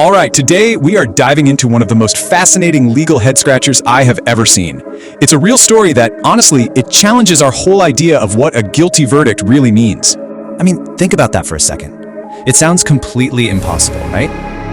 All right, today we are diving into one of the most fascinating legal head-scratchers I have ever seen. It's a real story that, honestly, it challenges our whole idea of what a guilty verdict really means. I mean, think about that for a second. It sounds completely impossible, right?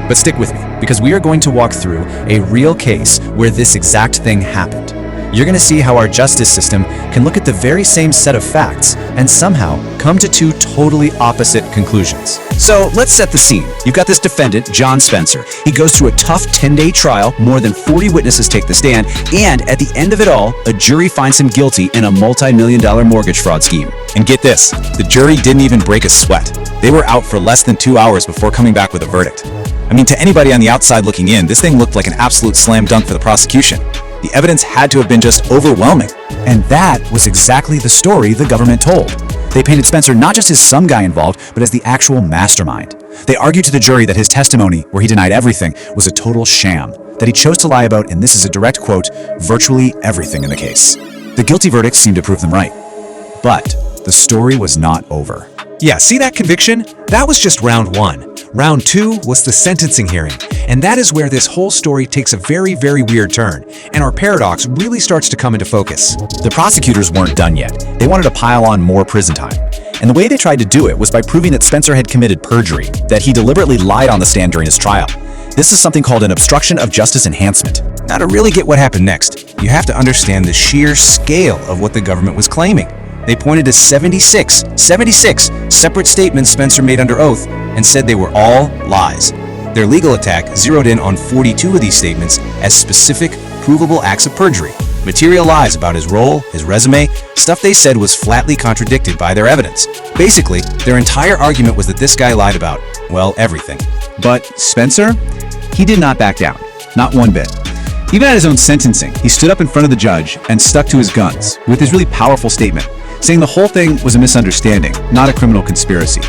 But stick with me, because we are going to walk through a real case where this exact thing happened. You're going to see how our justice system can look at the very same set of facts and somehow come to two totally opposite conclusions. So let's set the scene. You've got this defendant, John Spencer. He goes through a tough 10-day trial, more than 40 witnesses take the stand, and at the end of it all, a jury finds him guilty in a multi-million-dollar mortgage fraud scheme. And get this, the jury didn't even break a sweat. They were out for less than 2 hours before coming back with a verdict. I mean, to anybody on the outside looking in, this thing looked like an absolute slam dunk for the prosecution. The evidence had to have been just overwhelming. And that was exactly the story the government told. They painted Spencer not just as some guy involved, but as the actual mastermind. They argued to the jury that his testimony, where he denied everything, was a total sham, that he chose to lie about, and this is a direct quote, virtually everything in the case. The guilty verdict seemed to prove them right. But the story was not over. Yeah, see that conviction? That was just round one. Round two was the sentencing hearing, and that is where this whole story takes a very, very weird turn, and our paradox really starts to come into focus. The prosecutors weren't done yet. They wanted to pile on more prison time. And the way they tried to do it was by proving that Spencer had committed perjury, that he deliberately lied on the stand during his trial. This is something called an obstruction of justice enhancement. Now, to really get what happened next, you have to understand the sheer scale of what the government was claiming. They pointed to 76 separate statements Spencer made under oath and said they were all lies. Their legal attack zeroed in on 42 of these statements as specific, provable acts of perjury, material lies about his role, his resume, stuff they said was flatly contradicted by their evidence. Basically, their entire argument was that this guy lied about, well, everything. But Spencer? He did not back down. Not one bit. Even at his own sentencing, he stood up in front of the judge and stuck to his guns with his really powerful statement, saying the whole thing was a misunderstanding, not a criminal conspiracy.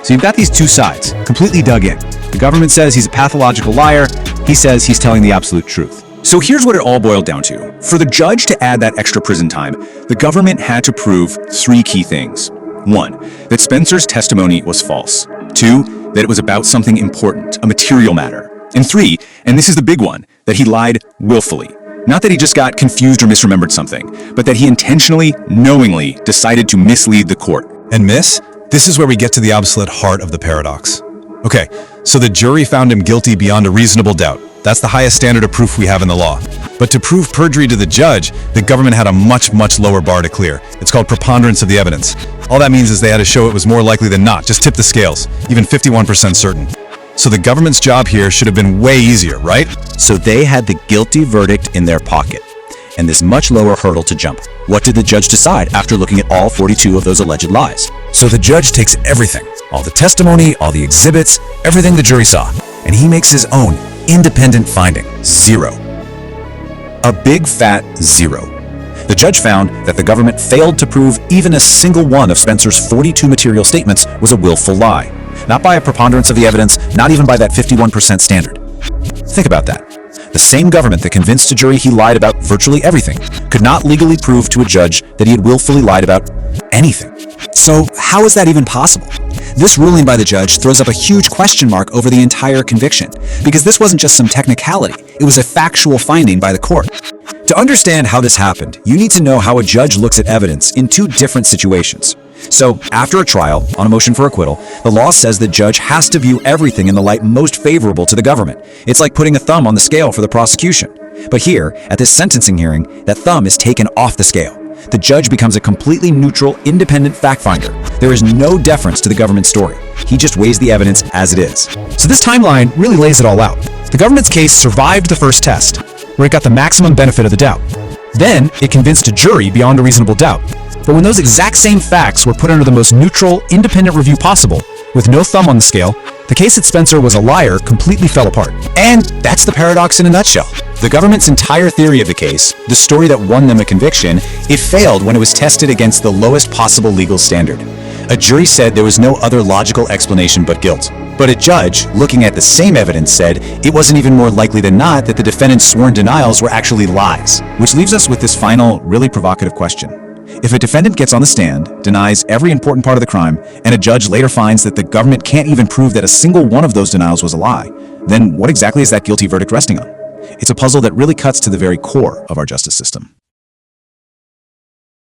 So you've got these two sides, completely dug in. The government says he's a pathological liar. He says he's telling the absolute truth. So here's what it all boiled down to. For the judge to add that extra prison time, the government had to prove three key things. 1, that Spencer's testimony was false. 2, that it was about something important, a material matter. And 3, and this is the big one, that he lied willfully. Not that he just got confused or misremembered something, but that he intentionally, knowingly decided to mislead the court. And miss? This is where we get to the absolute heart of the paradox. Okay, so the jury found him guilty beyond a reasonable doubt. That's the highest standard of proof we have in the law. But to prove perjury to the judge, the government had a much lower bar to clear. It's called preponderance of the evidence. All that means is they had to show it was more likely than not, just tip the scales, even 51% certain. So the government's job here should have been way easier, right? So they had the guilty verdict in their pocket, and this much lower hurdle to jump. What did the judge decide after looking at all 42 of those alleged lies? So the judge takes everything, all the testimony, all the exhibits, everything the jury saw, and he makes his own independent finding. 0. A big fat 0. The judge found that the government failed to prove even a single one of Spencer's 42 material statements was a willful lie. Not by a preponderance of the evidence, not even by that 51% standard. Think about that. The same government that convinced a jury he lied about virtually everything could not legally prove to a judge that he had willfully lied about anything. So how is that even possible? This ruling by the judge throws up a huge question mark over the entire conviction, because this wasn't just some technicality, it was a factual finding by the court. To understand how this happened, you need to know how a judge looks at evidence in two different situations. So, after a trial, on a motion for acquittal, the law says the judge has to view everything in the light most favorable to the government. It's like putting a thumb on the scale for the prosecution. But here, at this sentencing hearing, that thumb is taken off the scale. The judge becomes a completely neutral, independent fact finder. There is no deference to the government's story. He just weighs the evidence as it is. So this timeline really lays it all out. The government's case survived the first test, where it got the maximum benefit of the doubt. Then, it convinced a jury beyond a reasonable doubt. But when those exact same facts were put under the most neutral, independent review possible, with no thumb on the scale, the case that Spencer was a liar completely fell apart. And that's the paradox in a nutshell. The government's entire theory of the case, the story that won them a conviction, it failed when it was tested against the lowest possible legal standard. A jury said there was no other logical explanation but guilt. But a judge, looking at the same evidence, said it wasn't even more likely than not that the defendant's sworn denials were actually lies. Which leaves us with this final, really provocative question. If a defendant gets on the stand, denies every important part of the crime, and a judge later finds that the government can't even prove that a single one of those denials was a lie, then what exactly is that guilty verdict resting on? It's a puzzle that really cuts to the very core of our justice system.